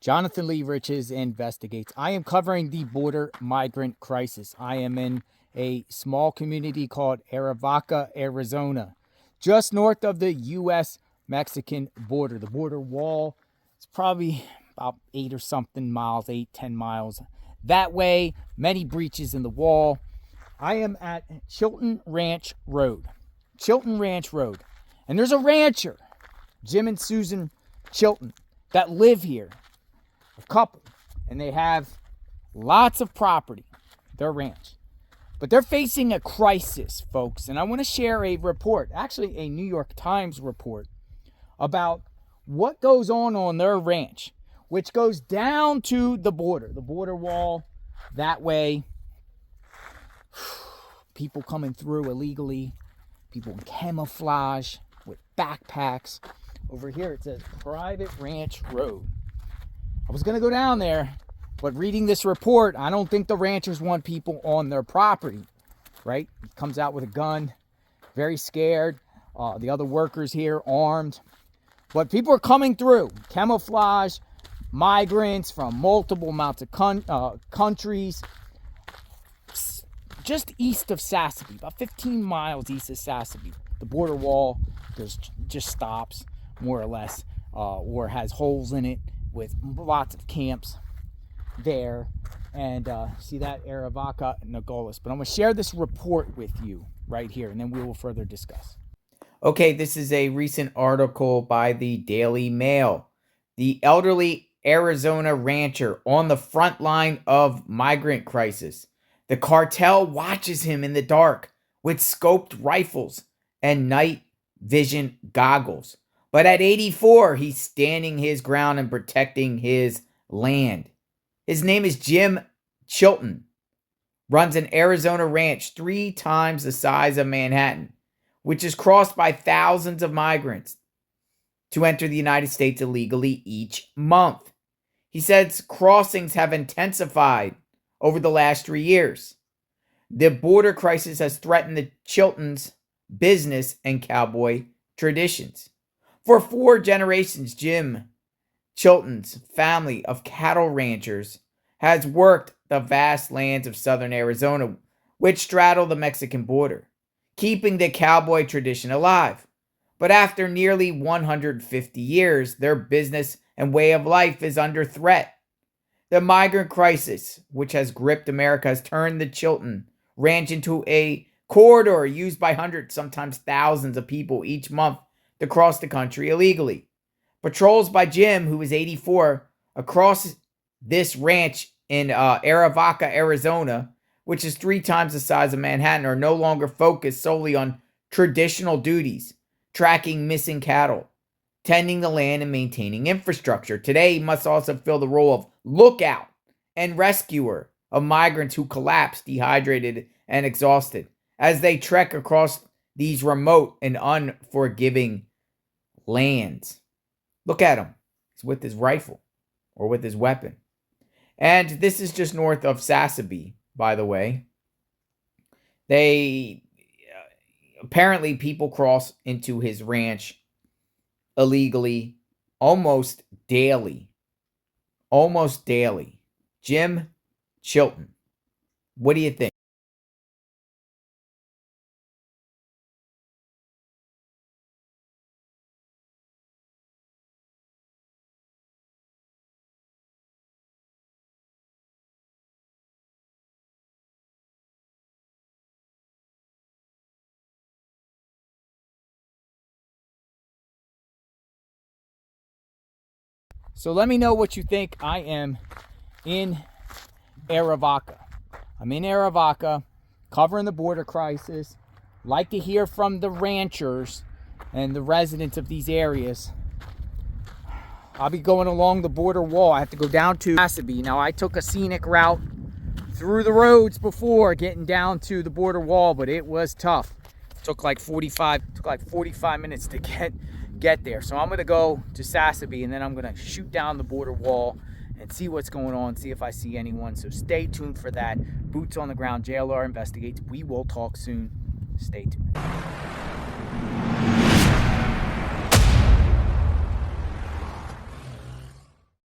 Jonathan Lee Riches investigates. I am covering the border migrant crisis. I am in a small community called Arivaca, Arizona, just north of the U.S.-Mexican border. The border wall is probably about 8 or something miles, 10 miles that way. Many breaches in the wall. I am at Chilton Ranch Road. And there's a rancher, Jim and Susan Chilton, that live here. A couple, and they have lots of property, their ranch. But they're facing a crisis, folks, and I want to share a report, actually a New York Times report, about what goes on their ranch, which goes down to the border wall that way. People coming through illegally, people in camouflage with backpacks. Over here it says Private Ranch Road. I was going to go down there, but reading this report, I don't think the ranchers want people on their property, right? He comes out with a gun, very scared. The other workers here armed. But people are coming through. Camouflage, migrants from multiple amounts of countries. Just east of Sasabe, about 15 miles east of Sasabe. The border wall just stops, more or less, or has holes in it, with lots of camps there. And see that Arivaca Nogales. But I'm going to share this report with you right here, and then we will further discuss. Okay, this is a recent article by the Daily Mail. The elderly Arizona rancher on the front line of migrant crisis. The cartel watches him in the dark with scoped rifles and night vision goggles. But at 84, he's standing his ground and protecting his land. His name is Jim Chilton. Runs an Arizona ranch 3 times the size of Manhattan, which is crossed by thousands of migrants to enter the United States illegally each month. He says crossings have intensified over the last 3 years. The border crisis has threatened the Chiltons' business and cowboy traditions. For 4 generations, Jim Chilton's family of cattle ranchers has worked the vast lands of southern Arizona, which straddle the Mexican border, keeping the cowboy tradition alive. But after nearly 150 years, their business and way of life is under threat. The migrant crisis, which has gripped America, has turned the Chilton Ranch into a corridor used by hundreds, sometimes thousands of people each month to cross the country illegally. Patrols by Jim, who is 84, across this ranch in Arivaca, Arizona, which is 3 times the size of Manhattan, are no longer focused solely on traditional duties, tracking missing cattle, tending the land, and maintaining infrastructure. Today, he must also fill the role of lookout and rescuer of migrants who collapse, dehydrated, and exhausted as they trek across these remote and unforgiving lands. Look at him. He's with his rifle or with his weapon. And this is just north of Sasabe, by the way. They apparently people cross into his ranch illegally almost daily. Jim Chilton. What do you think? So let me know what you think. I am in Arivaca. I'm in Arivaca, covering the border crisis. Like to hear from the ranchers and the residents of these areas. I'll be going along the border wall. I have to go down to Sasabe. Now, I took a scenic route through the roads before getting down to the border wall, but it was tough. It took like 45 minutes to get there. So I'm going to go to Sasabe, and then I'm going to shoot down the border wall and see what's going on, see if I see anyone. So stay tuned for that. Boots on the ground, JLR investigates. We will talk soon. Stay tuned.